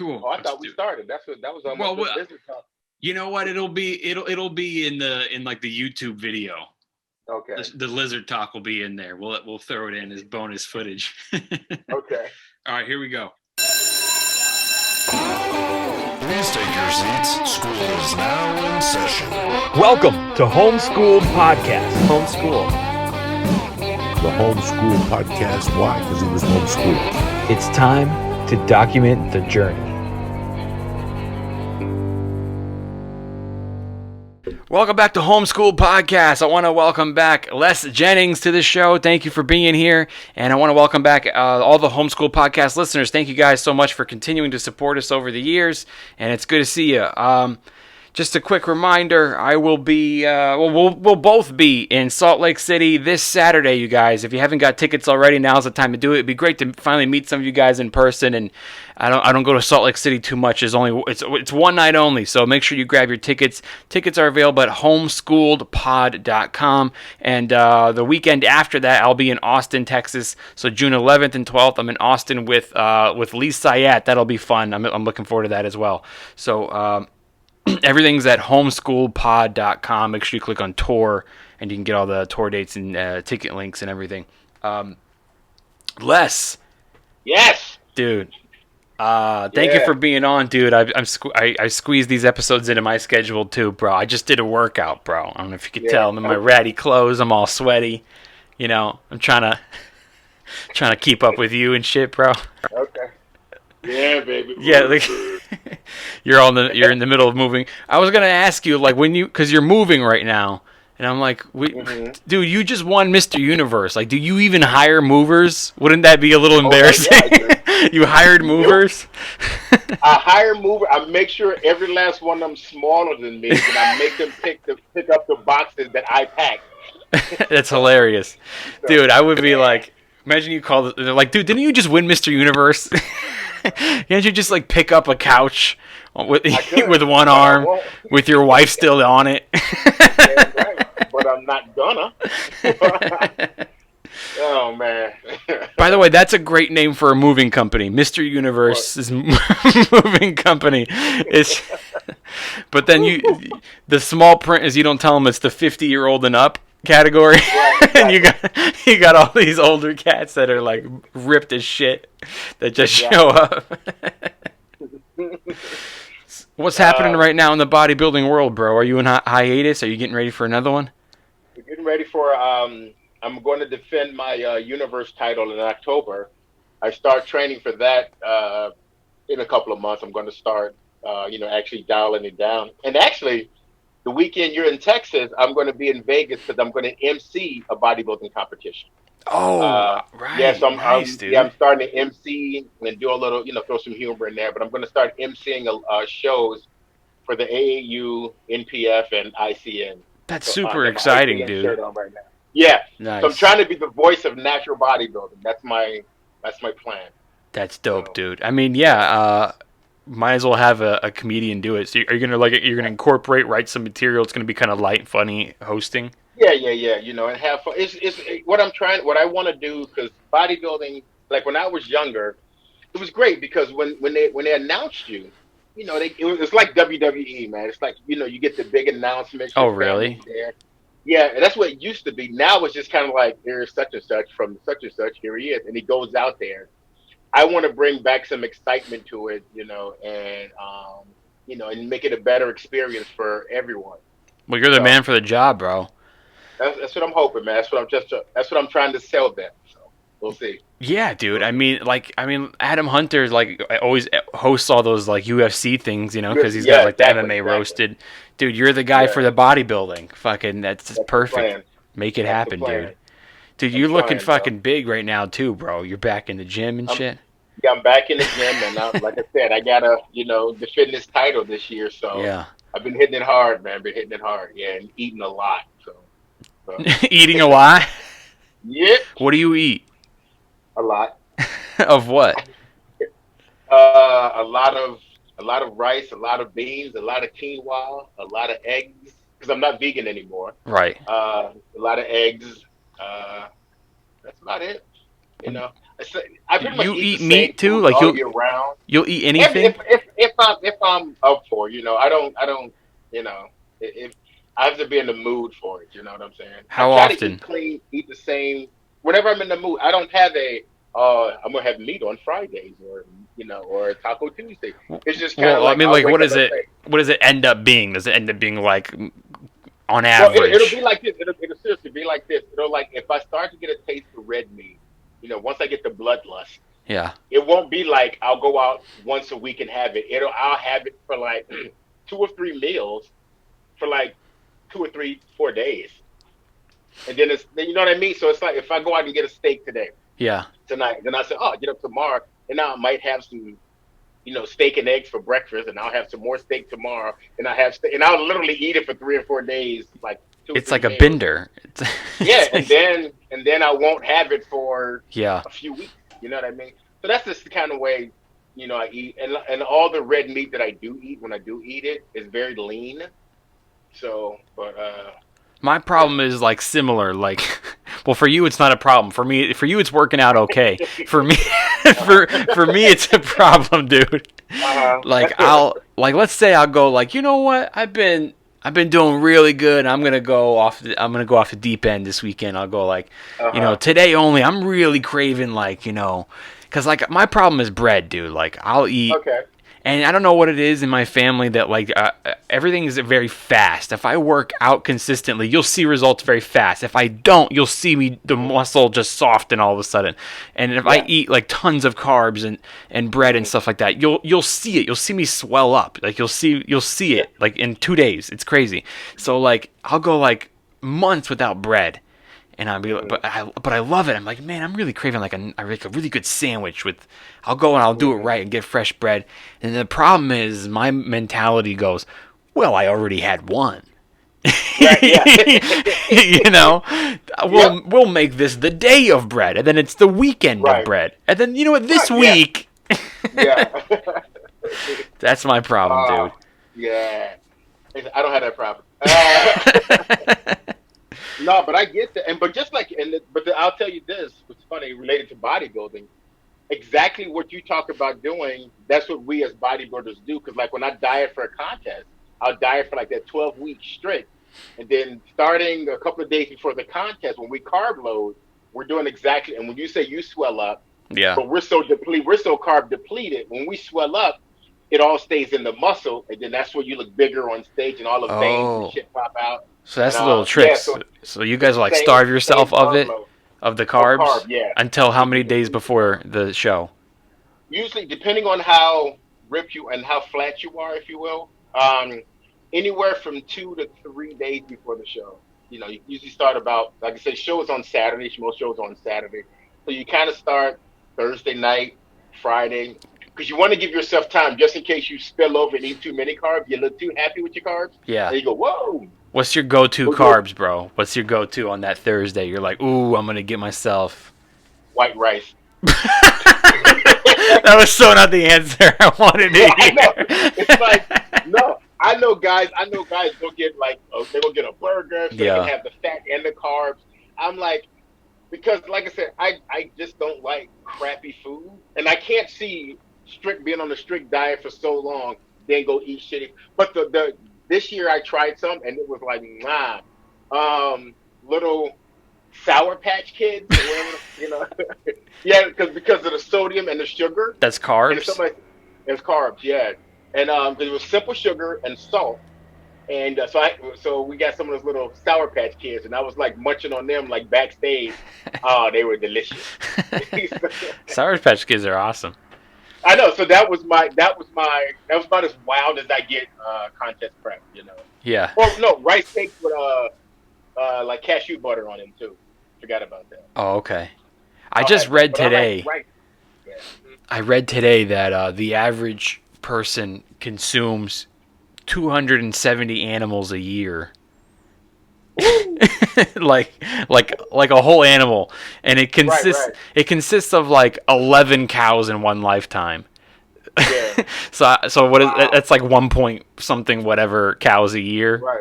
Cool. Oh, I Let's thought we do it. started. That was almost Well, good well, business talk. you know what? It'll be in like the YouTube video. Okay. The lizard talk will be in there. We'll throw it in as bonus footage. Okay. All right, here we go. Please take your seats. School is now in session. Welcome to Homeschooled Podcast. Homeschool. The Homeschool Podcast. Why? Because he was homeschooled. It's time to document the journey. Welcome back to Homeschool Podcast. I want to welcome back Les Jennings to the show. Thank you for being here. And I want to welcome back all the Homeschool Podcast listeners. Thank you guys so much for continuing to support us over the years. And it's good to see you. Just a quick reminder, I will be, we'll both be in Salt Lake City this Saturday, you guys. If you haven't got tickets already, now's the time to do it. It'd be great to finally meet some of you guys in person. And I don't go to Salt Lake City too much. It's one night only, so make sure you grab your tickets. Tickets are available at homeschooled.pod.com. And the weekend after that, I'll be in Austin, Texas. So June 11th and 12th, I'm in Austin with Lee Sayat. That'll be fun. I'm looking forward to that as well. So. Everything's at homeschoolpod.com. Make sure you click on tour, and you can get all the tour dates and ticket links and everything. Les. Yes. Dude. Thank you for being on, dude. I squeezed these episodes into my schedule too, bro. I just did a workout, bro. I don't know if you could tell. I'm in my ratty clothes. I'm all sweaty. You know, I'm trying to keep up with you and shit, bro. Okay. Yeah, baby. Yeah, like you're in the middle of moving. I was gonna ask you, like, because you're moving right now, and I'm like, dude, you just won Mr. Universe. Like, do you even hire movers? Wouldn't that be a little embarrassing? Yeah, you hired movers? I hire mover. I make sure every last one of them smaller than me, and I make them pick up the boxes that I pack. That's hilarious, dude. I would be like, imagine you call. They're like, dude, didn't you just win Mr. Universe? Can't you just like pick up a couch with one arm with your wife still on it? Yeah, right. But I'm not gonna. Oh man. By the way, that's a great name for a moving company. Mr. Universe's moving company. But then the small print is you don't tell them it's the 50-year-old and up category. Right, exactly. And you got all these older cats that are like ripped as shit that just show up. What's happening right now in the bodybuilding world, bro? Are you in hiatus? Are you getting ready for another one? We're getting ready for I'm going to defend my universe title in October. I start training for that in a couple of months. I'm going to start actually dialing it down. And actually, the weekend you're in Texas, I'm going to be in Vegas because I'm going to MC a bodybuilding competition. Oh, right. Yeah, so nice, dude. I'm starting to MC and do a little, throw some humor in there. But I'm going to start MCing shows for the AAU, NPF, and ICN. That's super exciting, dude. Right now. Yeah, nice. So I'm trying to be the voice of natural bodybuilding. That's my plan. That's dope, dude. I mean, yeah. Might as well have a comedian do it. So are you gonna incorporate, write some material? It's gonna be kind of light, funny hosting. Yeah. And have fun. It's what I want to do, because bodybuilding, like when I was younger, it was great because when they announced you, it's like WWE, man. It's like you get the big announcement. Oh, really? There. Yeah, that's what it used to be. Now it's just kind of like, here's such and such from such and such. Here he is, and he goes out there. I want to bring back some excitement to it, and make it a better experience for everyone. Well, you're the man for the job, bro. That's what I'm hoping, man. That's what I'm trying to sell them. So we'll see. Yeah, dude. I mean, Adam Hunter always hosts all those like UFC things, because he's got like the MMA roasted. Dude, you're the guy for the bodybuilding. Fucking, that's perfect. Make it happen, dude. Dude, you're looking fucking big right now too, bro. You're back in the gym and shit. Yeah, I'm back in the gym, and like I said, I gotta, defend this title this year. So yeah, I've been hitting it hard, man. Yeah, and eating a lot. So. Eating a lot? Yeah. What do you eat? A lot. Of what? A lot of rice, a lot of beans, a lot of quinoa, a lot of eggs, because I'm not vegan anymore. Right. A lot of eggs. That's about it. I pretty much You eat eat the same meat too? food Like all year round. you'll eat If anything? if I'm up for it, I don't if I have to be in the mood for it. You know what I'm saying? I How try to eat often? clean, eat the same whenever I'm in the mood. I don't have I'm gonna have meat on Fridays or Taco Tuesday. It's just kind of Well, I like mean, I'll like, wake what up is and it? say, What does it end up being? Does it end up being like on well, it'll be average? like this. It'll seriously be like this. It'll like if I start to get a taste for red meat, once I get the bloodlust, Yeah, it won't be like I'll go out once a week and have it. I'll have it for like 2 or 3 meals for like 2 or 3, 4 days, and then you know what I mean. So it's like if I go out and get a steak yeah. tonight, then I say, oh, get up tomorrow, and I might have some steak and eggs for breakfast, and I'll have some more steak tomorrow, and and I'll literally eat it for 3 or 4 days, like two or It's three like a meals. bender. Yeah, and then I won't have it for Yeah. a few weeks. You know what I mean? So that's just the kind of way I eat, and all the red meat that I do eat when I do eat it is very lean. So, but My yeah, problem is like similar. Like, well, for you it's not a problem. For you it's working out okay. For me, for me it's a problem, dude. Like let's say I'll go like, you know what? I've been doing really good. I'm gonna go off the deep end this weekend. I'll go like, uh-huh. today only. I'm really craving like, because like my problem is bread, dude. Like I'll eat. Okay, And I don't know what it is in my family that like everything is very fast. If I work out consistently, you'll see results very fast. If I don't, you'll see the muscle just soften all of a sudden. And if I yeah, eat like tons of carbs and bread and stuff like that, you'll see it. You'll see me swell up. Like you'll see yeah, it like in 2 days. It's crazy. So like I'll go like months without bread. And I'll be, mm, but I love it. I'm like, man, I'm really craving like a really good sandwich with. I'll go and I'll do it mm, right and get fresh bread. And the problem is, my mentality goes, well, I already had one. right, yeah, you know, yep, we'll make this the day of bread, and then it's the weekend of right, bread, and then you know what? This right, yeah, week, yeah. that's my problem, uh, dude. yeah. I don't have that problem. No, but I get that, but just like, I'll tell you this. What's funny related to bodybuilding? Exactly what you talk about doing. That's what we as bodybuilders do. Because like when I diet for a contest, I'll diet for like that 12 week straight, and then starting a couple of days before the contest, when we carb load, we're doing exactly. And when you say you swell up, Yeah. but we're so carb depleted. When we swell up, it all stays in the muscle, and then that's where you look bigger on stage, and all the veins and Oh, shit pop out. so And that's the little yeah, tricks. so So you it's guys will like it's starve the same yourself carb load. of the Of carb, carbs yeah. until how Keep many you days depleted. before the show? Usually, depending on how ripped you and how flat you are, if you will, anywhere from 2 to 3 days before the show. You usually start about, like I said, shows on Saturday. Most shows on Saturday, so you kind of start Thursday night, Friday, because you want to give yourself time just in case you spill over and eat too many carbs. You look too happy with your carbs, Yeah. and you go, "Whoa, What's your go-to we'll do carbs, bro? What's your go-to on that Thursday? You're like, ooh, I'm gonna get myself. white rice." That was so not the answer I wanted to I know. It's like hear. no. I know guys go get like they go get a burger so they can Yeah. have the fat and the carbs. I'm like because like I said, I just don't like crappy food, and I can't see strict being on a strict diet for so long then go eat shitty. But the this year I tried some and it was like nah, little Sour Patch Kids or whatever yeah, because of the sodium and the sugar. That's And it's carbs. somebody, it's carbs, yeah. And 'cause it was simple sugar and salt. And so we got some of those little Sour Patch Kids, and I was like munching on them like backstage. Oh, they were delicious. Sour Patch Kids are awesome. I know. So that was about as wild as I get contest prep. Yeah. Or no, rice cakes with like cashew butter on them too. Forgot about that. Oh, okay. I I'll just have that, read but I like today. rice. Yeah. I read today that the average person consumes 270 animals a year. like like a whole animal, and it Right, consists right. it consists of like 11 cows in one lifetime. Yeah. So what is Wow. that's like 1 point something whatever cows a year. Right.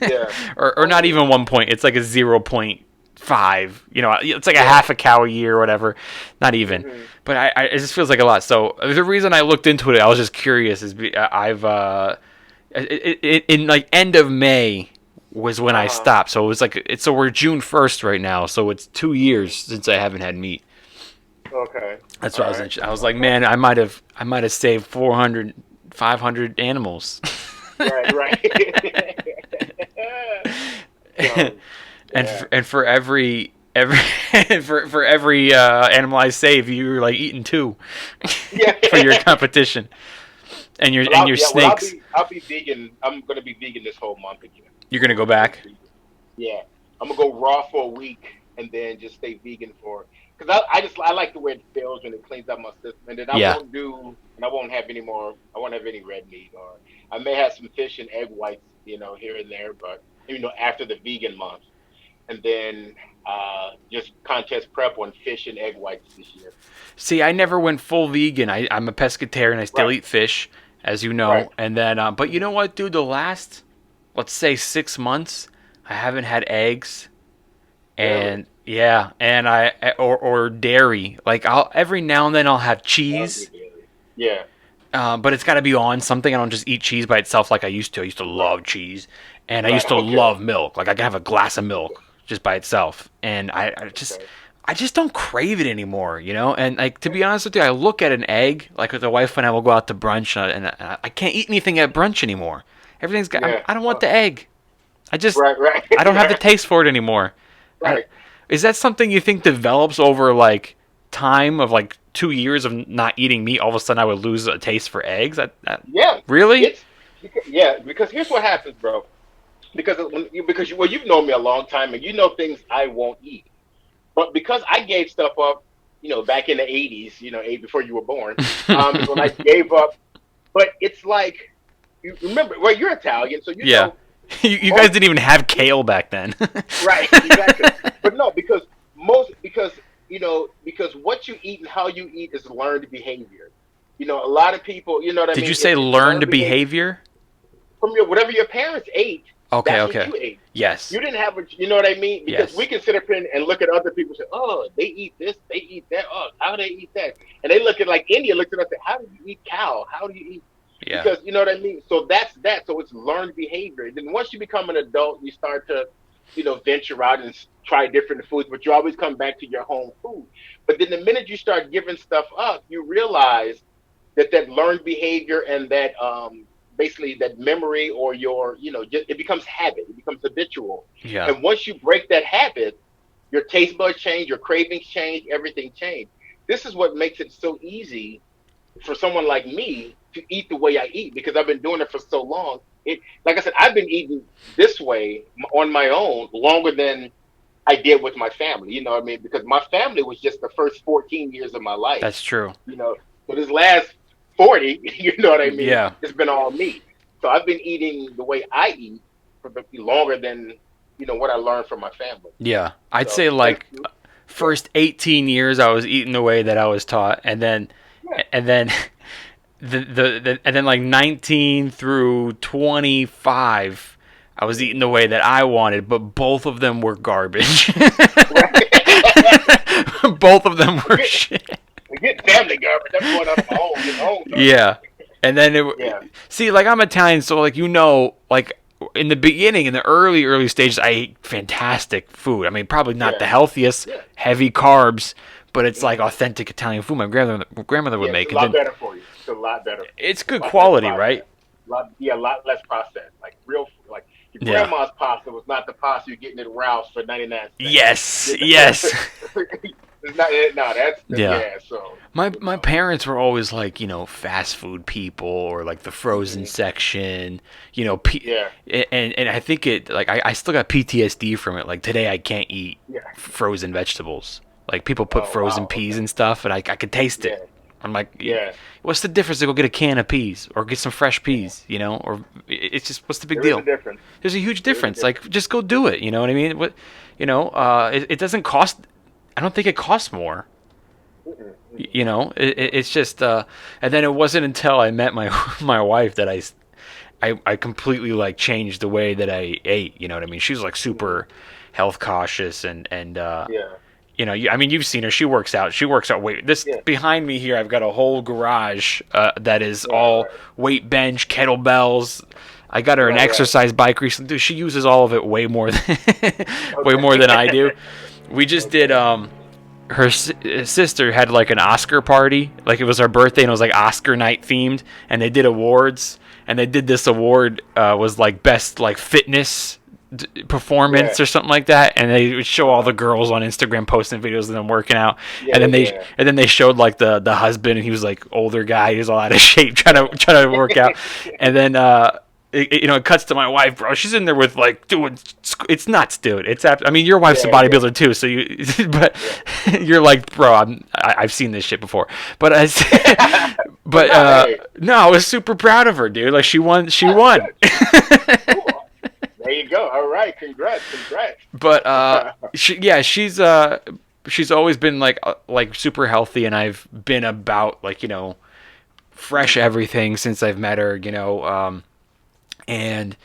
Yeah. or not Holy. even 1 point, it's like a 0.5 5. You know, it's like a half a cow a year or whatever. Not even. Mm-hmm. But it just feels like a lot. So the reason I looked into it, I was just curious. In like end of May was when I stopped. So it was like so we're June 1st right now. So it's 2 years since I haven't had meat. Okay. That's what I was like, man, I might have saved 400, 500 animals. Right. And for every for every animal I save, you're like eating 2 for your competition. And your snakes. I'll be vegan. I'm gonna be vegan this whole month again. You're gonna go back? Yeah, I'm gonna go raw for a week and then just stay vegan because I like the way it feels when it cleans up my system, and then I won't have any more. I won't have any red meat, or I may have some fish and egg whites, here and there, but after the vegan month, and then just contest prep on fish and egg whites this year. See, I never went full vegan. I'm a pescatarian. I still eat fish, as you know. Right. And then, but you know what, dude? The last, let's say 6 months, I haven't had eggs, and and or dairy. Like every now and then I'll have cheese. Yeah. But it's got to be on something. I don't just eat cheese by itself like I used to. I used to love cheese, and I used to love milk. Like I could have a glass of milk just by itself, and I just don't crave it anymore, And like to be honest with you, I look at an egg, like with the wife and I will go out to brunch, and I can't eat anything at brunch anymore. Everything's got. I don't want the egg. I just I don't have the taste for it anymore. Right. Is that something you think develops over like time of like 2 years of not eating meat? All of a sudden, I would lose a taste for eggs. Yeah. Really? Because here's what happens, bro. Because you've known me a long time, and you know things I won't eat. But because I gave stuff up, back in the 80s, before you were born, when I gave up. But it's like, you remember, well, you're Italian, so you know. You guys didn't even have kale back then. Right, exactly. But no, because what you eat and how you eat is learned behavior. A lot of people, you know what I mean? Did you say learned behavior? From whatever your parents ate. Okay. What you ate. Yes. You didn't have you know what I mean? Because we can sit up here and look at other people and say, oh, they eat this, they eat that. Oh, how do they eat that? And they look at, like, India looked at us and said, how do you eat cow? How do you eat? Yeah. Because, you know what I mean? So that's that. So it's learned behavior. Then once you become an adult, you start to, venture out and try different foods, but you always come back to your home food. But then the minute you start giving stuff up, you realize that learned behavior and that basically that memory or your, it becomes habit. It becomes habitual. Yeah. And once you break that habit, your taste buds change, your cravings change, everything change. This is what makes it so easy for someone like me to eat the way I eat, because I've been doing it for so long. Like I said, I've been eating this way on my own longer than I did with my family. You know what I mean? Because my family was just the first 14 years of my life. That's true. So this last 40, you know what I mean? Yeah. It's been all me. So I've been eating the way I eat for longer than, what I learned from my family. Yeah. I'd say like first 18 years I was eating the way that I was taught, and then like 19 through 25 I was eating the way that I wanted, but both of them were garbage. Both of them were shit. Get family garbage. I'm going on my own. Yeah. And then see, like, I'm Italian, so like, like in the beginning, in the early stages, I ate fantastic food. I mean, probably not the healthiest, heavy carbs, but it's like authentic Italian food my grandmother would make. It's a lot better for you. It's a lot better. It's good quality, right? A lot less processed. Like real, like your grandma's pasta was not the pasta you're getting at Ralph's for 99 cents. Yes. So my parents were always like, fast food people, or like the frozen section, and I think I still got PTSD from it. Like today I can't eat frozen vegetables. Like people put frozen peas and stuff, and I could taste it. I'm like, what's the difference to go get a can of peas or get some fresh peas, or it's just, what's the big deal? There's a huge difference. Like, just go do it. You know what I mean? It doesn't cost. I don't think it costs more. It's just, and then it wasn't until I met my wife that I completely like changed the way that I ate. You know what I mean? She was like super health cautious and Yeah. you know, I mean, you've seen her. She works out. She works out weight. This Yeah. behind me here, I've got a whole garage that is Right, all right. weight bench, kettlebells. I got her an Right, right. exercise bike recently. Dude, she uses all of it way more than way Okay. more than I do. We just did her sister had like an Oscar party, like it was her birthday and it was like Oscar night themed, and they did awards, and they did this award was like best like fitness performance Yeah. or something like that, and they would show all the girls on Instagram posting videos of them working out, Yeah, yeah. and then they showed like the husband, and he was like older guy, he was all out of shape trying to work out, and then it cuts to my wife, bro. She's in there with like doing. It's nuts, dude. I mean, your wife's a bodybuilder too, so you. But you're like, bro. I've seen this shit before. But no, I was super proud of her, dude. Like she won. She won. Cool. There you go. All right. Congrats. But she's always been like super healthy, and I've been about like fresh everything since I've met her. And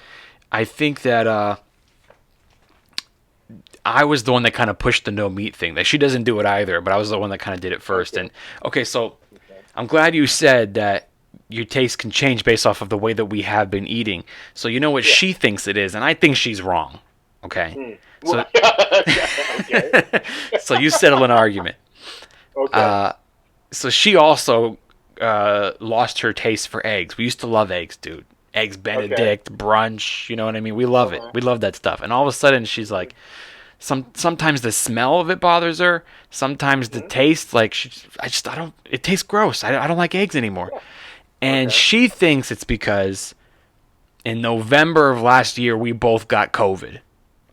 I think that I was the one that kind of pushed the no meat thing. That she doesn't do it either, but I was the one that kind of did it first. Okay. And okay, so I'm glad you said that your taste can change based off of the way that we have been eating. So you know what she thinks it is, and I think she's wrong. Okay. So Okay. so you settle an argument. Okay. So she also lost her taste for eggs. We used to love eggs, dude. Eggs Benedict, brunch, you know what I mean? We love it. We love that stuff. And all of a sudden she's like, sometimes the smell of it bothers her. Sometimes the taste, like, it tastes gross. I don't like eggs anymore. And she thinks it's because in November of last year, we both got COVID.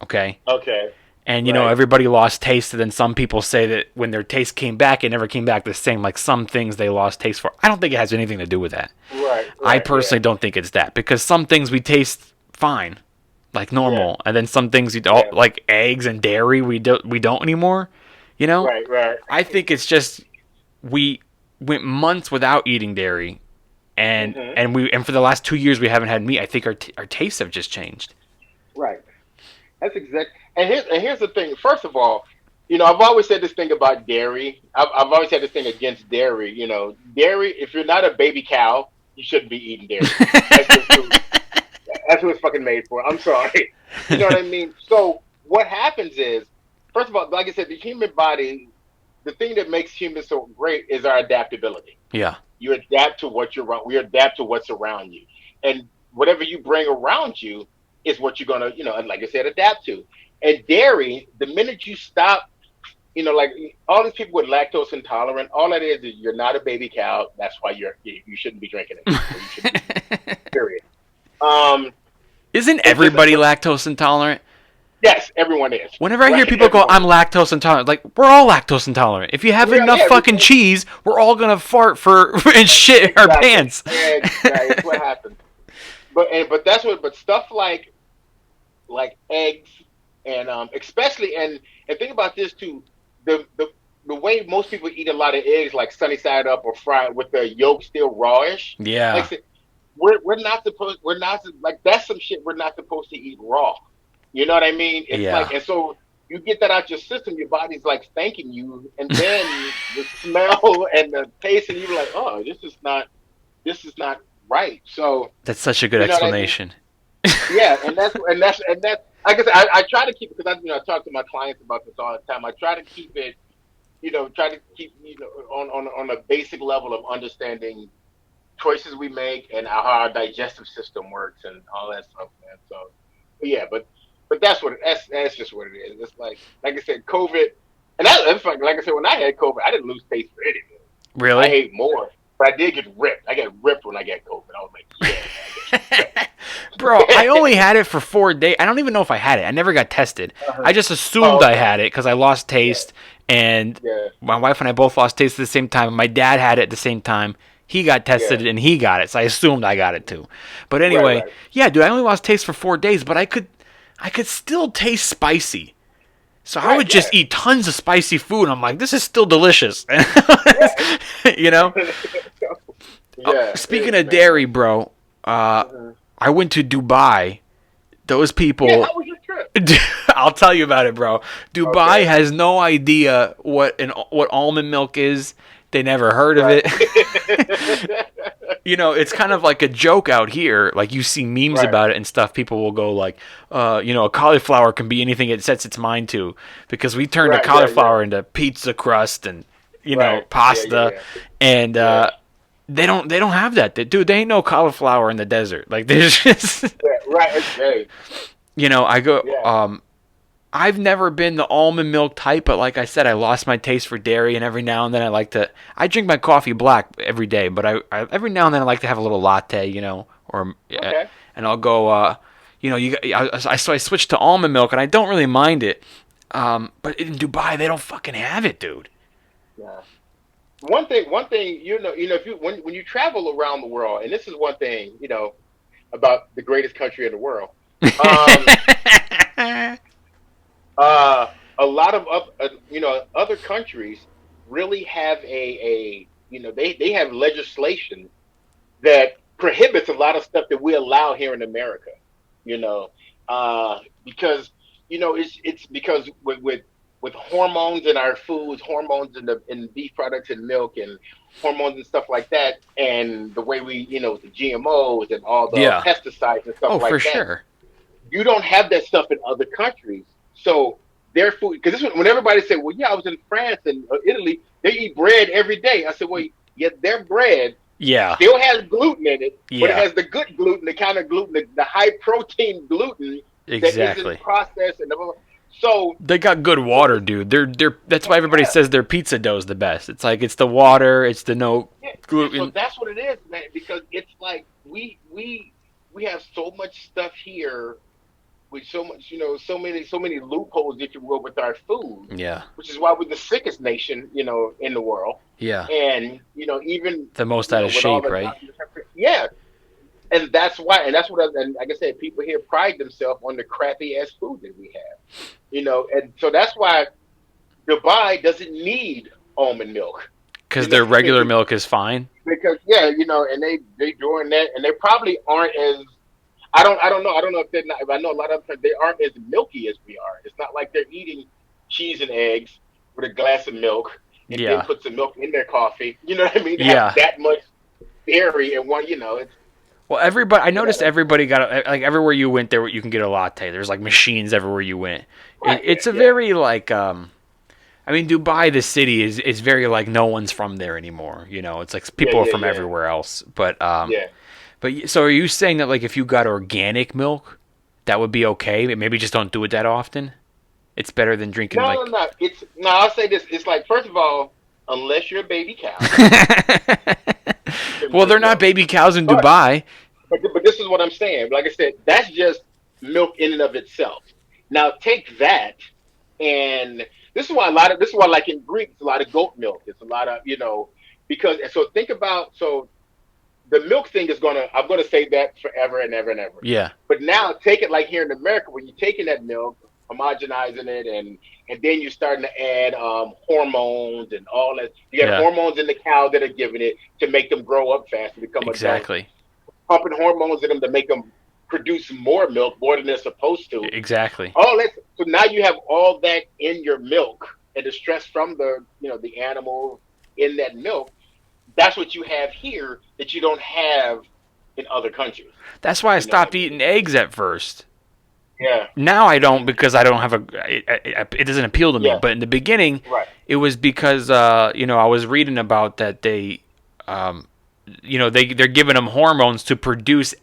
Okay? Okay. And, everybody lost taste. And then some people say that when their taste came back, it never came back the same. Like some things they lost taste for. I don't think it has anything to do with that. Right. I personally don't think it's that. Because some things we taste fine, like normal. Yeah. And then some things, like eggs and dairy, we don't anymore. Right. I think it's just we went months without eating dairy. And for the last 2 years, we haven't had meat. I think our tastes have just changed. Right. That's exact. And here's the thing. First of all, I've always said this thing about dairy. I've always had this thing against dairy. Dairy. If you're not a baby cow, you shouldn't be eating dairy. That's what it's fucking made for. I'm sorry. You know what I mean? So what happens is, first of all, like I said, the human body. The thing that makes humans so great is our adaptability. Yeah. You adapt to what you're around. We adapt to what's around you, and whatever you bring around you is what you're gonna, like I said, adapt to. And dairy, the minute you stop, like all these people with lactose intolerant, all that is you're not a baby cow. That's why you shouldn't be drinking it. You shouldn't be, period. Isn't everybody lactose intolerant? Yes, everyone is. Whenever I hear people go, I'm lactose intolerant, like, we're all lactose intolerant. If you have enough fucking cheese, we're all going to fart and shit in our pants. That's what happens. But but stuff like eggs and especially and think about this too, the way most people eat a lot of eggs, like sunny side up or fried with the yolk still rawish. Yeah. Like, that's some shit we're not supposed to eat raw. You know what I mean? It's like, and so you get that out your system, your body's like thanking you, and then the smell and the taste, and you're like, oh, this is not right. So that's such a good explanation. I mean? Yeah, and that's like I said, I try to keep it because I talk to my clients about this all the time. I try to keep it, on a basic level of understanding choices we make and how our digestive system works and all that stuff, man. So, yeah, but that's just what it is. It's like I said, COVID, and that's like I said, when I had COVID, I didn't lose taste for anything. Really? I ate more, but I did get ripped. I got ripped when I got COVID. I was like, yeah. Bro, I only had it for 4 days. I don't even know if I had it. I never got tested. I just assumed I had it because I lost taste, and my wife and I both lost taste at the same time. My dad had it at the same time. He got tested and he got it, so I assumed I got it too. But anyway, yeah, dude, I only lost taste for 4 days, but I could still taste spicy. So I would just eat tons of spicy food, and I'm like, this is still delicious. Speaking of dairy, bro, I went to Dubai. Those people... Yeah, how was your trip? I'll tell you about it, bro. Dubai Okay. has no idea what almond milk is. They never heard of it. It's kind of like a joke out here. Like you see memes Right. about it and stuff. People will go like, a cauliflower can be anything it sets its mind to, because we turned a Right, yeah, cauliflower into pizza crust and Right. pasta, Yeah. and Yeah. they don't have that. Dude, they ain't no cauliflower in the desert. Like there's just, Yeah, right. Okay. I go. Yeah. I've never been the almond milk type, but like I said, I lost my taste for dairy, and every now and then I drink my coffee black every day, but I every now and then I like to have a little latte, or Okay. and I'll go, so I switched to almond milk, and I don't really mind it, but in Dubai they don't fucking have it, dude. Yeah. One thing, if when you travel around the world, and this is one thing, about the greatest country in the world. A lot of other countries really have they have legislation that prohibits a lot of stuff that we allow here in America. Because it's because with hormones in our foods, hormones in beef products and milk, and hormones and stuff like that, and the way we the GMOs and all the Yeah. pesticides and stuff Oh, like for that. sure. You don't have that stuff in other countries. So their food, because when everybody said, "Well, yeah, I was in France and Italy, they eat bread every day." I said, "Well, yeah, their bread Yeah. still has gluten in it, but it Yeah. has the good gluten, the kind of gluten, the high protein gluten that Exactly. isn't processed and blah, blah, blah." So They got good water, dude. They're that's why everybody says their pizza dough is the best. It's like it's the water, it's the no yeah, so gluten. that's what it is, man. Because it's like we have so much stuff here with so much, so many loopholes, if you will, with our food, Yeah. which is why we're the sickest nation, in the world. Yeah. And even The most out of with all shape, the right? yeah, and that's why, and that's what, and like I said, people here pride themselves on the crappy ass food that we have, and so that's why Dubai doesn't need almond milk Because their regular milk is fine. because and they doing that, and they probably aren't as I don't know if they're not. I know a lot of them, they aren't as milky as we are. It's not like they're eating cheese and eggs with a glass of milk and Yeah. then put some milk in their coffee. You know what I mean? They Yeah. have that much dairy in one. It's Well, I noticed everybody got like everywhere you went there you can get a latte. There's like machines everywhere you went. Right, It's a yeah. very like Dubai, the city is very like no one's from there anymore. It's like people are from yeah. everywhere else. But yeah. But so are you saying that like if you got organic milk, that would be okay? Maybe just don't do it that often. It's better than drinking No. I'll say this. It's like, first of all, unless you're a baby cow. Well, they're not baby cows in But- Dubai. But this is what I'm saying. Like I said, that's just milk in and of itself. Now take that, and this is why like in Greek, it's a lot of goat milk. It's a lot of because so think about the milk thing I'm gonna say that forever and ever and ever. Yeah. But now take it like here in America, when you're taking that milk, homogenizing it, and then you're starting to add hormones and all that. You got Yeah. hormones in the cow that are giving it to make them grow up fast and become adults. Exactly. Pumping hormones in them to make them produce more milk, more than they're supposed to. Exactly. So now you have all that in your milk, and the stress from the animal in that milk. That's what you have here that you don't have in other countries. That's why I stopped eating eggs at first. Yeah. Now I don't, because I don't have it doesn't appeal to me. Yeah. But in the beginning, Right. it was because I was reading about that they're giving them hormones to produce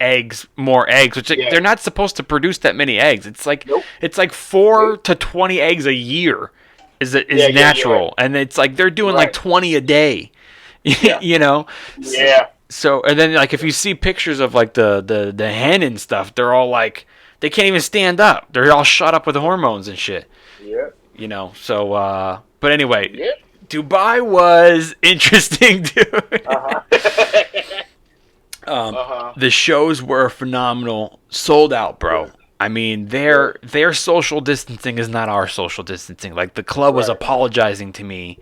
more eggs, which Yeah. they're not supposed to produce that many eggs. It's like Nope. it's like 4 to 20 eggs a year is Yeah, natural, and it's like they're doing like Right. 20 a day. Yeah. Yeah. So and then like if you see pictures of like the hen and stuff, they're all like they can't even stand up. They're all shot up with hormones and shit. Yeah. So but anyway, Yeah. Dubai was interesting, dude. Uh-huh. The shows were phenomenal, sold out, bro. I mean, their social distancing is not our social distancing. Like the club was Right. apologizing to me,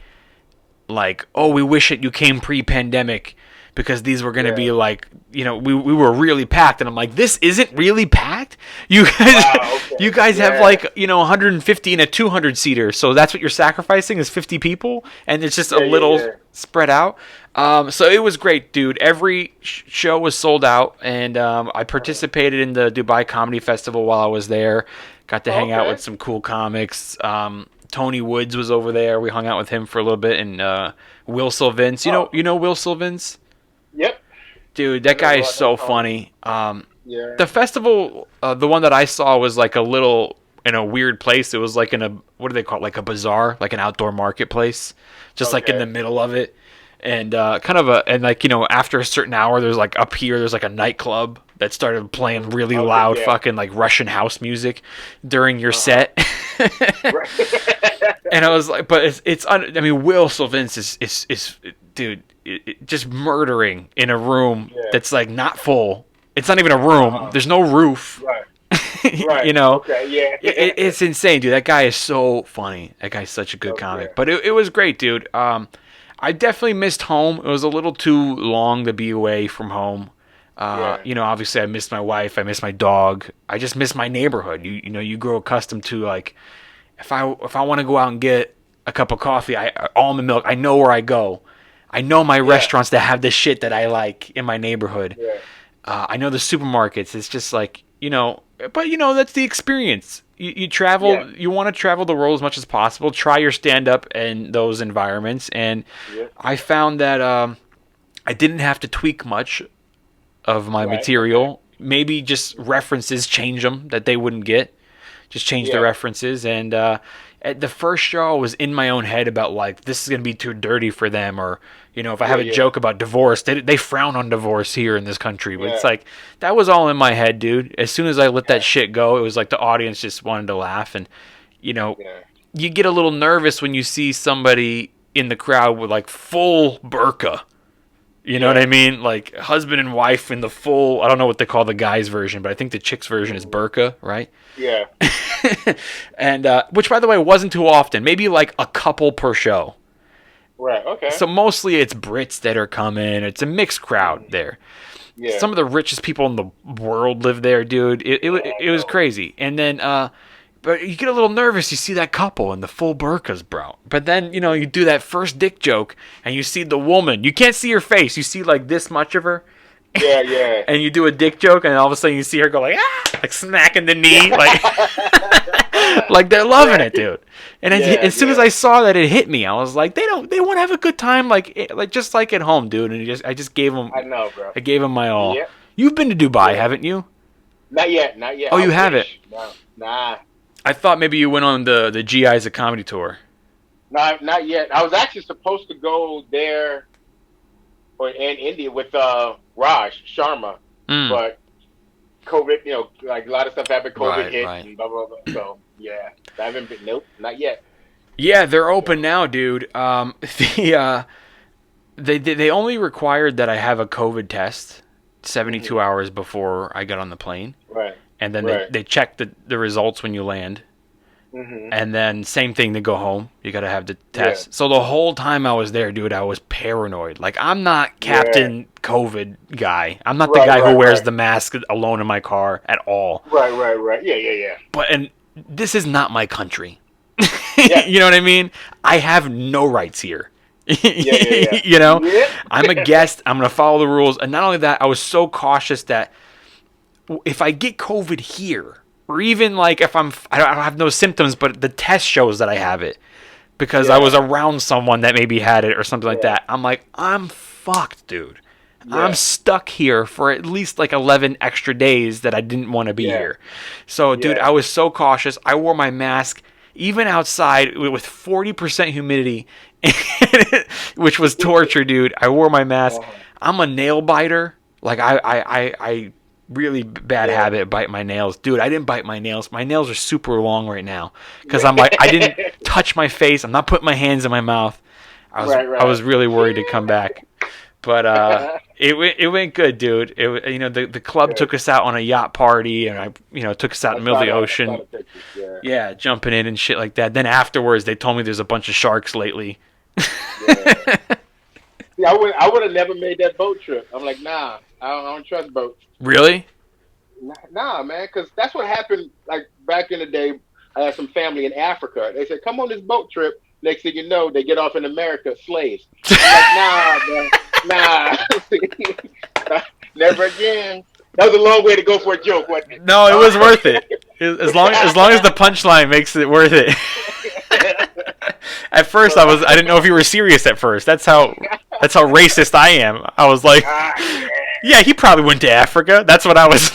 like, "Oh, we wish that you came pre-pandemic because these were going to be like, we were really packed, and I'm like, this isn't really packed. You guys, you guys have like 150 in a 200 seater, so that's what you're sacrificing is 50 people, and it's just a little spread out. So it was great, dude. Every show was sold out, and I participated in the Dubai Comedy Festival while I was there. Got to hang out with some cool comics. Tony Woods was over there. We hung out with him for a little bit, and Will Sylvins. You know Will Sylvins? Yep. Dude, that guy is so funny. The festival, the one that I saw was like a little in a weird place. It was like in a, what do they call it? Like a bazaar, like an outdoor marketplace, just like in the middle of it. And after a certain hour, there's like up here, there's like a nightclub that started playing really loud fucking like Russian house music during your set. And I was like, but Will Sylvins is dude, just murdering in a room that's like not full. It's not even a room. There's no roof. Right. It's insane, dude. That guy is so funny. That guy's such a good comic. But it was great, dude. I definitely missed home. It was a little too long to be away from home. Obviously I missed my wife. I missed my dog. I just miss my neighborhood. You grow accustomed to, like, if I want to go out and get a cup of coffee, almond milk, I know where I go. I know my restaurants that have the shit that I like in my neighborhood. I know the supermarkets. It's just like, but that's the experience. You travel, you want to travel the world as much as possible, try your stand-up in those environments, and I found that I didn't have to tweak much of my material. Maybe just references, change them that they wouldn't get. Just change the references, and at the first show I was in my own head about, like, this is going to be too dirty for them, or if I have a joke about divorce, they frown on divorce here in this country. But it's like, that was all in my head, dude. As soon as I let that shit go, it was like the audience just wanted to laugh. And, you get a little nervous when you see somebody in the crowd with, like, full burqa. You know what I mean? Like, husband and wife in the full, I don't know what they call the guy's version, but I think the chick's version is burqa, right? Yeah. And, which, by the way, wasn't too often. Maybe, like, a couple per show. Right, okay. So mostly it's Brits that are coming. It's a mixed crowd there. Yeah. Some of the richest people in the world live there, dude. It was crazy. And then, but you get a little nervous. You see that couple in the full burqas, bro. But then, you do that first dick joke, and you see the woman. You can't see her face. You see, like, this much of her. Yeah. And you do a dick joke, and all of a sudden you see her go like, like smacking the knee, like, like they're loving it, dude. And as soon as I saw that, it hit me. I was like, they want to have a good time, like just like at home, dude. And I just gave them. I know, bro. I gave them my all. Yep. You've been to Dubai, haven't you? Not yet. Oh, you haven't? No, nah. I thought maybe you went on the GI's a comedy tour. No, not yet. I was actually supposed to go there, in India with Raj Sharma, but COVID, like a lot of stuff happened. COVID hit, and blah blah blah. So I haven't been. Nope, not yet. Yeah, they're open now, dude. They only required that I have a COVID test 72 hours before I got on the plane. Right. And then they check the results when you land. Mm-hmm. And then same thing to go home. You got to have the test. Yeah. So the whole time I was there, dude, I was paranoid. Like, I'm not Captain COVID guy. I'm not the guy who wears the mask alone in my car at all. Right. Yeah. And this is not my country. You know what I mean? I have no rights here. Yeah. I'm a guest. I'm going to follow the rules. And not only that, I was so cautious that if I get COVID here, or even like if I don't have no symptoms, but the test shows that I have it because I was around someone that maybe had it or something like that. I'm like, I'm fucked, dude. Yeah. I'm stuck here for at least like 11 extra days that I didn't want to be here. So, dude, I was so cautious. I wore my mask even outside with 40% humidity, which was torture, dude. I wore my mask. I'm a nail biter. Like I really bad habit, bite my nails. Dude, I didn't bite my nails. My nails are super long right now because I'm like, I didn't touch my face. I'm not putting my hands in my mouth. I was really worried to come back. But it went good, dude. The club took us out on a yacht party, and I took us out in the middle of the ocean. Yeah, jumping in and shit like that. Then afterwards, they told me there's a bunch of sharks lately. See, I would have never made that boat trip. I'm like, nah, I don't trust boats. Really? Nah, man, because that's what happened. Like back in the day, I had some family in Africa. They said, "Come on this boat trip." Next thing you know, they get off in America, slaves. I'm like, nah, man, nah, never again. That was a long way to go for a joke, wasn't it? No, it was worth it. As long as the punchline makes it worth it. At first, I didn't know if you were serious. At first, that's how racist I am. I was like, yeah, he probably went to Africa. That's what I was.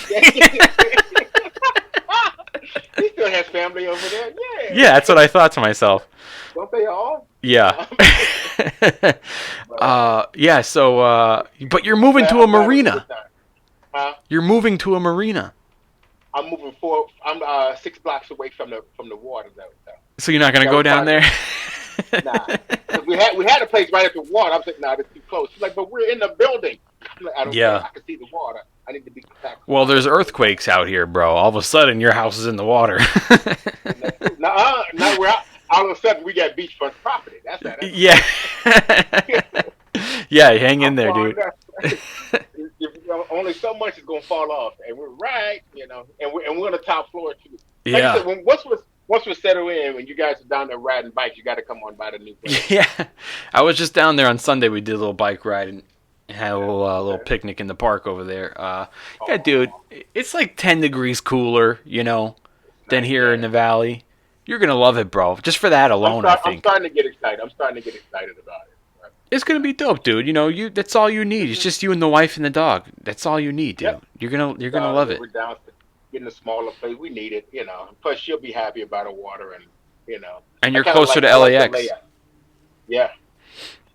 He still has family over there. Yeah. Yeah, that's what I thought to myself. Don't they all? Yeah. Yeah. So, but you're moving to a marina. Huh? You're moving to a marina. I'm moving forward. I'm 6 blocks away from the water though. So you're not gonna go down there? Nah. We had a place right at the water. I'm like, nah, that's too close. She's like, but we're in the building. I'm like, I don't care. I can see the water. I need to be back. Well, there's earthquakes out here, bro. All of a sudden, your house is in the water. Now we're out. All of a sudden, we got beachfront property. That's that. Yeah. Yeah, hang in there, dude. Only so much is gonna fall off, and we're right, and we're on the top floor too. Like Yeah. I said, once we settle in, when you guys are down there riding bikes, you got to come on by the new place. Yeah. I was just down there on Sunday. We did a little bike ride and had a little picnic in the park over there. Yeah, dude, it's like 10 degrees cooler, than here in the valley. You're gonna love it, bro. Just for that alone, I think. I'm starting to get excited. about it. It's gonna be dope, dude. That's all you need. It's just you and the wife and the dog. That's all you need, dude. Yep. You're gonna love it. We're down to getting a smaller place. We need it, Plus, she'll be happy about the water, and And you're I kinda closer like- to I like the LAX. layout. Yeah,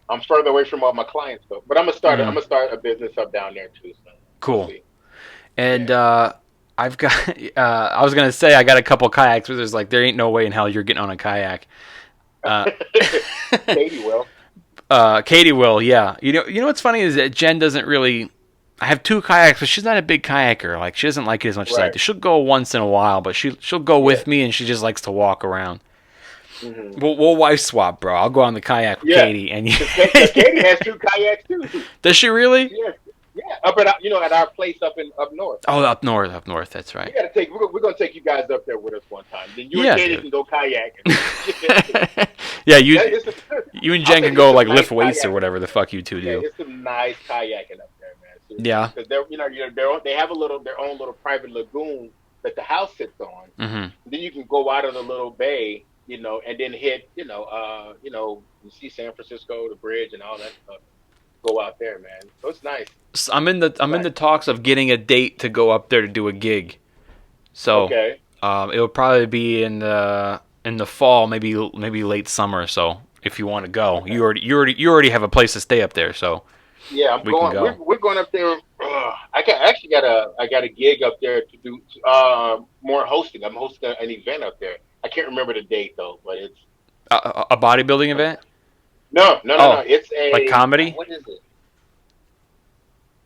I'm further away from all my clients though. But I'm gonna start. I'm gonna start a business up down there too. So Cool. we'll see. And I've got. I was gonna say I got a couple kayaks, but there's there ain't no way in hell you're getting on a kayak. Katie will. Katie will, yeah. You know what's funny is that Jen doesn't really. I have 2 kayaks, but she's not a big kayaker. Like she doesn't like it as much as I do. She'll go once in a while, but she'll go with me, and she just likes to walk around. Mm-hmm. We'll wife swap, bro. I'll go on the kayak with Katie, and Katie has 2 kayaks too. Does she really? Yeah. Up at at our place up north. Oh, up north. That's right. We're gonna take you guys up there with us one time. Then you and Katie can go kayaking. Yeah, you and Jen can go lift weights or whatever the fuck you two do. Yeah, it's some nice kayaking up there, man. Seriously. Yeah. Because they have their own little private lagoon that the house sits on. Mm-hmm. Then you can go out of the little bay, and then hit, you see San Francisco, the bridge, and all that stuff. Go out there, man. So it's nice. So I'm in the talks of getting a date to go up there to do a gig. So okay. It'll probably be in the fall, maybe late summer. So if you want to go, okay. you already have a place to stay up there. So yeah, I'm going. Go. We're going up there. I got a gig up there to do more hosting. I'm hosting an event up there. I can't remember the date though, but it's a bodybuilding event. No. It's a comedy. What is it?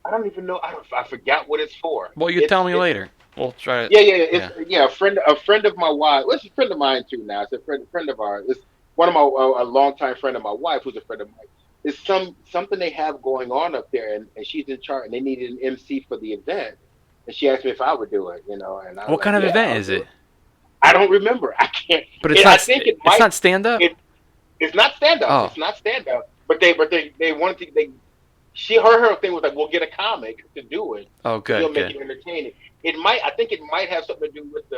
I don't even know. I forgot what it's for. Well, you tell me later. We'll try it. Yeah. A friend of my wife. Well, it's a friend of mine too. Now it's a friend of ours. It's one of my a longtime friend of my wife, who's a friend of mine. It's something they have going on up there, and she's in charge. And they needed an MC for the event, and she asked me if I would do it. And what kind of event is it? I don't remember. I can't. But it's not. I think it's not stand up. It's not stand up. Oh. It's not stand up. But they wanted to. Her thing was we'll get a comic to do it. Oh, good. He'll make it entertaining. I think it might have something to do with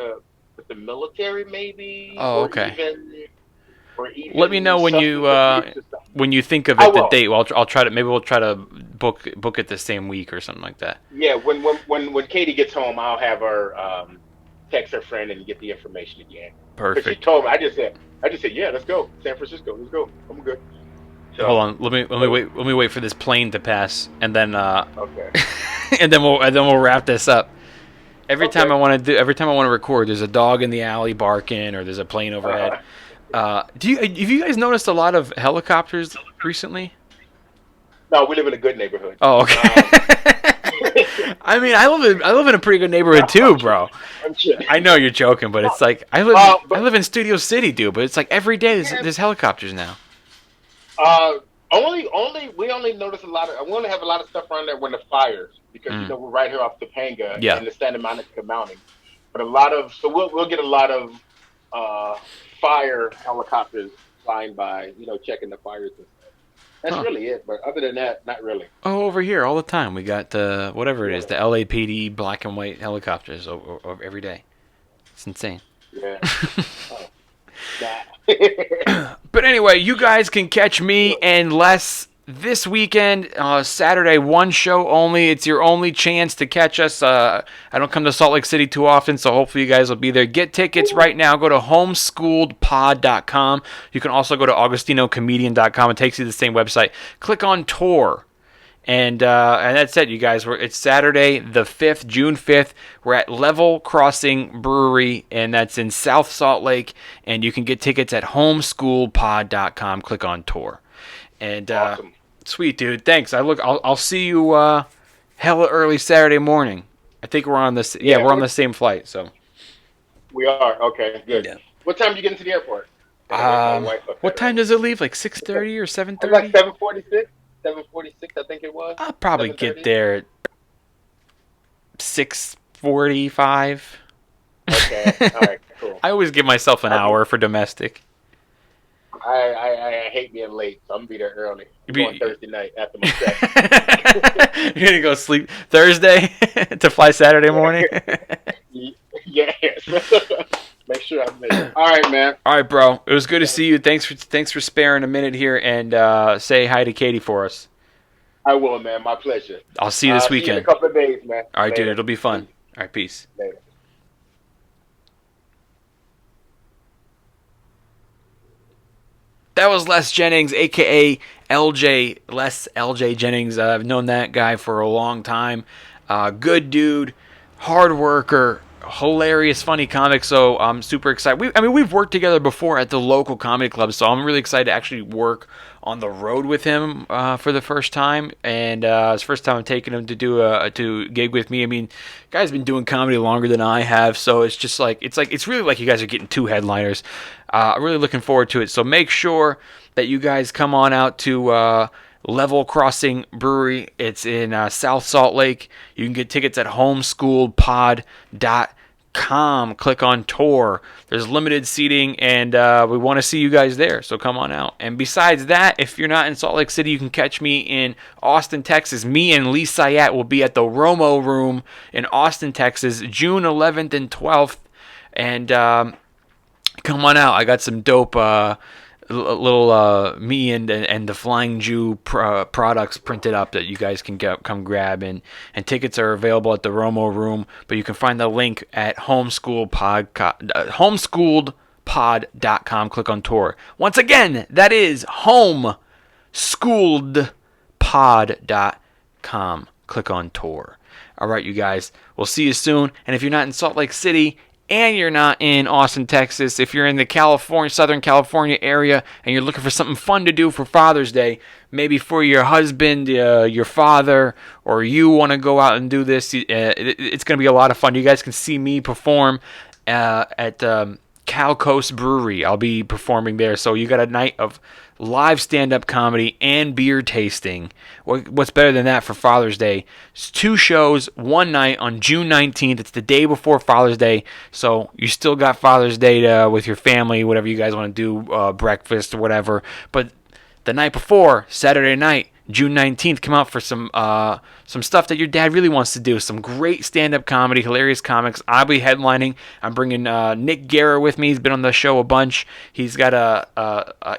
the military, maybe. Oh, okay. Even let me know when you think of it. The date. Well, I'll try to. Maybe we'll try to book it the same week or something like that. Yeah. When Katie gets home, I'll have her text her friend and get the information again. Perfect. But she told me. I just said, yeah, let's go, San Francisco. Let's go. I'm good. So, hold on. Let me wait for this plane to pass, and then okay. and then we'll wrap this up. Every time I want to record, there's a dog in the alley barking, or there's a plane overhead. Have you guys noticed a lot of helicopters recently? No, we live in a good neighborhood. Oh, okay. I mean, I live in a pretty good neighborhood too, bro. I know you're joking, but it's like I live in Studio City, dude. But it's like every day there's helicopters now. We only notice we only have a lot of stuff around there when the fires, because we're right here off Topanga Yeah. and the Santa Monica Mountain. But we'll get a lot of fire helicopters flying by, checking the fires and stuff. That's really it. But other than that, not really. Oh, over here all the time. We got the whatever it is, the LAPD black and white helicopters over every day. It's insane. Yeah. But anyway, you guys can catch me and Les this weekend, Saturday, one show only. It's your only chance to catch us. I don't come to Salt Lake City too often, so hopefully you guys will be there. Get tickets right now. Go to homeschooledpod.com. You can also go to augustinocomedian.com. It takes you to the same website. Click on tour. And that's it, you guys. It's Saturday, the 5th, June 5th. We're at Level Crossing Brewery, and that's in South Salt Lake. And you can get tickets at homeschooledpod.com. Click on tour. And awesome. Sweet, dude. Thanks. I'll see you hella early Saturday morning. I think we're on this. Yeah, we're on the same flight. So we are. Okay, good. Yeah. What time do you get into the airport? What time does it leave? Like 6:30 or 7:30? Like 7:46. 7:46, I think it was. I'll probably get there at 6:45. Okay. All right. Cool. I always give myself an hour for domestic. I hate being late, so I'm gonna be there early. I'm going Thursday night after my set. You're gonna go sleep Thursday to fly Saturday morning. Yes. Make sure I'm there. All right, man. All right, bro. It was good to see you. Thanks for sparing a minute here, and say hi to Katie for us. I will, man. My pleasure. I'll see you this weekend. See you in a couple of days, man. All right, Later. dude. It'll be fun. All right, peace. Later. That was Les Jennings, a.k.a. LJ, Les LJ Jennings. I've known that guy for a long time. Good dude, hard worker, hilarious, funny comic. So I'm super excited. We've worked together before at the local comedy club, so I'm really excited to actually work on the road with him for the first time. And it's the first time I'm taking him to do to gig with me. I mean, guy's been doing comedy longer than I have, so it's just it's really like you guys are getting two headliners. I'm really looking forward to it. So make sure that you guys come on out to Level Crossing Brewery. It's in South Salt Lake. You can get tickets at homeschooledpod.com. Click on tour. There's limited seating, and we want to see you guys there, so come on out. And besides that, if you're not in Salt Lake City, you can catch me in Austin, Texas. Me and Lee Sayat will be at the Romo Room in Austin, Texas, June 11th and 12th. And come on out. I got some dope little me and the Flying Jew products printed up that you guys can come grab, and tickets are available at the Romo Room, but you can find the link at homeschooledpod.com. Click on tour. Once again, that is homeschooledpod.com. Click on tour. All right, you guys, we'll see you soon. And if you're not in Salt Lake City and you're not in Austin, Texas, if you're in the Southern California area and you're looking for something fun to do for Father's Day, maybe for your husband, your father, or you want to go out and do this, it's going to be a lot of fun. You guys can see me perform at Cal Coast Brewery. I'll be performing there. So you got a night of live stand-up comedy and beer tasting. What's better than that for Father's Day? It's 2 shows, one night on June 19th. It's the day before Father's Day, so you still got Father's Day with your family, whatever you guys want to do, breakfast or whatever. But the night before, Saturday night, June 19th, come out for some stuff that your dad really wants to do. Some great stand-up comedy, hilarious comics. I'll be headlining. I'm bringing Nick Guerra with me. He's been on the show a bunch. He's got a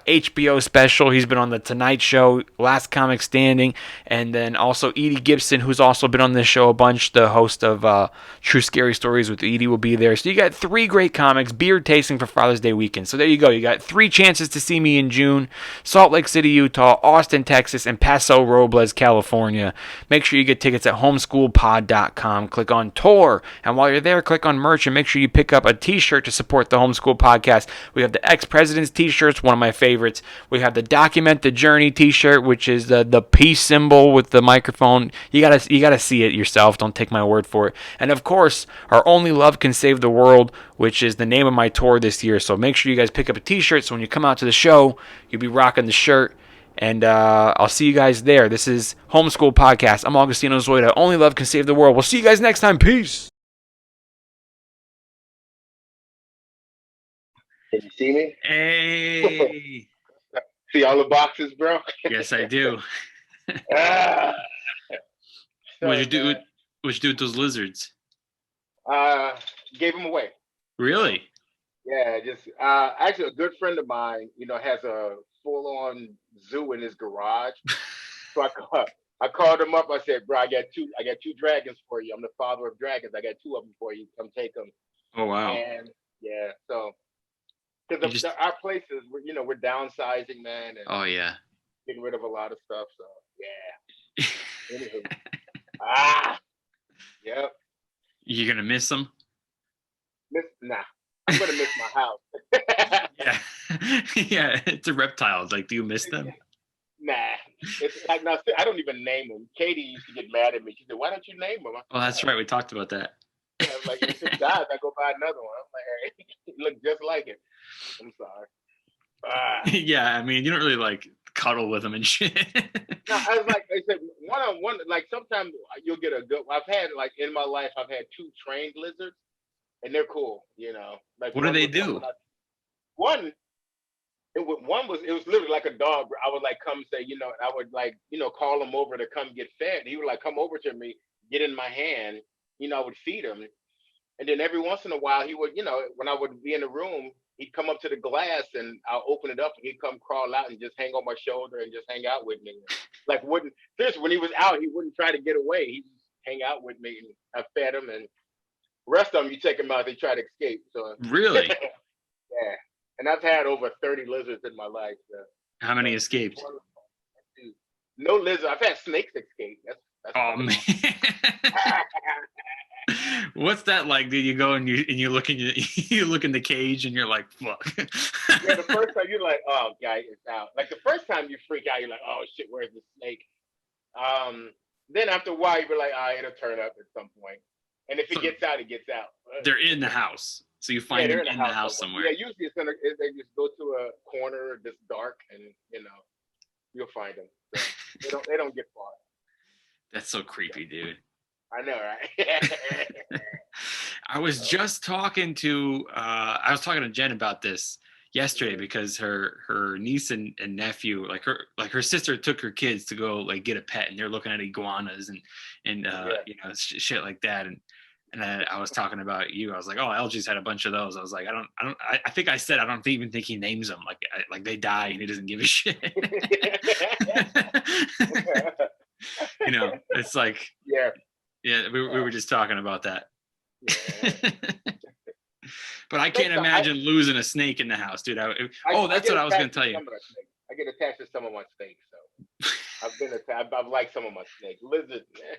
HBO special. He's been on The Tonight Show, Last Comic Standing, and then also Edie Gibson, who's also been on this show a bunch. The host of True Scary Stories with Edie will be there. So you got 3 great comics, beer tasting for Father's Day weekend. So there you go. You got 3 chances to see me in June. Salt Lake City, Utah, Austin, Texas, and Paso Robles, California. Make sure you get tickets at homeschooledpod.com. Click on tour, and while you're there, click on merch and make sure you pick up a t-shirt to support the Homeschool Podcast. We have the Ex-President's t-shirts, one of my favorites. We have the Document the Journey t-shirt, which is the peace symbol with the microphone. You gotta see it yourself. Don't take my word for it. And of course, our Only Love Can Save the World, which is the name of my tour this year. So make sure you guys pick up a t-shirt so when you come out to the show, you'll be rocking the shirt. And I'll see you guys there. This is Homeschool Podcast. I'm Augustino Zoida. Only love can save the world. We'll see you guys next time. Peace. Can you see me? Hey. See all the boxes, bro? Yes, I do. Ah. What'd you do? What'd you do with those lizards? Gave them away. Really? Yeah, just actually a good friend of mine, has a full-on zoo in his garage. So I called him up. I said, "Bro, I got two dragons for you. I'm the father of dragons. I got two of them for you. Come take them." Oh wow. And yeah, so because our places, we're downsizing, man, and Oh yeah. getting rid of a lot of stuff. So yeah. Anywho. Yep. You gonna miss them? Nah, I'm gonna miss my house. Yeah. Yeah, it's a reptile. Like, do you miss them? Nah, it's like, no, I don't even name them. Katie used to get mad at me. She said, "Why don't you name them?" Oh, that's right. We talked about that. Yeah, I'm like, if it dies, I go buy another one. I'm like, hey, it look just like it. I'm sorry. Yeah, I mean, you don't really like cuddle with them and shit. No, I was like, I said, one-on-one. Like sometimes you'll get a good. I've had like in my life, I've had two trained lizards, and they're cool. Like What do they do? One it was literally like a dog. I would like come say, and I would like, call him over to come get fed. He would like come over to me, get in my hand, I would feed him. And then every once in a while he would, when I would be in the room, he'd come up to the glass and I'll open it up and he'd come crawl out and just hang on my shoulder and just hang out with me. Like seriously, when he was out, he wouldn't try to get away. He'd just hang out with me and I fed him, and the rest of them, you take them out, they try to escape. So Really? Yeah. And I've had over 30 lizards in my life. So. How many escaped? No lizard. I've had snakes escape. That's Oh man. What's that like? Do you go and you look in you look in the cage and you're like, fuck. Yeah, the first time you're like, oh, guy, it's out. Like the first time you freak out, you're like, oh shit, where's the snake? Then after a while, you're like, it'll turn up at some point. And if it gets out, it gets out. They're in the house, so you find them in the house somewhere. Yeah, usually they just go to a corner that's dark, and you'll find them. So they don't get far. That's so creepy, dude. I know, right? I was just talking to Jen about this yesterday because her niece and nephew, like her sister took her kids to go like get a pet, and they're looking at iguanas and shit like that, and I was talking about you. I was like, oh, LG's had a bunch of those. I was like, I think I said I don't even think he names them. Like they die and he doesn't give a shit. It's like yeah, we were just talking about that. Yeah. But I can't imagine losing a snake in the house, dude. That's what I was going to tell you. I get attached to some of my snakes, so I've been attached. I've liked some of my snakes. Lizards, man.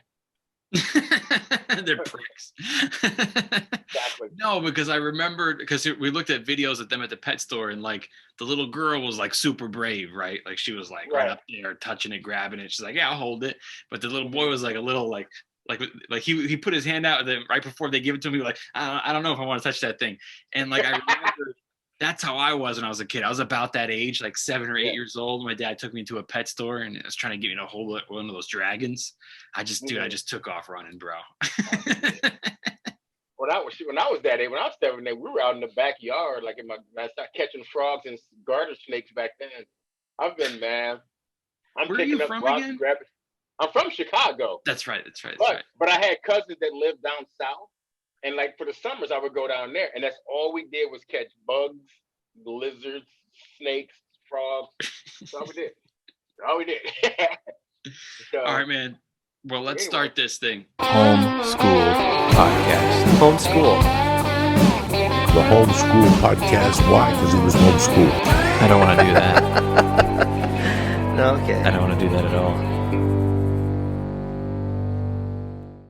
They're pricks. Exactly. No, because I remembered because we looked at videos of them at the pet store, and like the little girl was like super brave, right? Like she was like right up there touching it, grabbing it. She's like, yeah, I'll hold it. But the little boy was like a little like he put his hand out and then right before they give it to me, like I don't know if I want to touch that thing. And like I remember that's how I was when I was a kid. I was about that age, like 7 or 8 years old. My dad took me to a pet store and was trying to get me to hold one of those dragons. I just took off running, bro. When I was that age, when I was 7, we were out in the backyard, like I started catching frogs and garter snakes back then. I've been, man. Where are you from again? I'm from Chicago. That's right. But I had cousins that lived down south. And like for the summers, I would go down there, and that's all we did was catch bugs, lizards, snakes, frogs. That's all we did. So, all right, man. Well, let's start this thing. Homeschool Podcast. Homeschool. The Homeschool Podcast. Why? Because he was homeschooled. I don't want to do that. No, okay. I don't want to do that at all.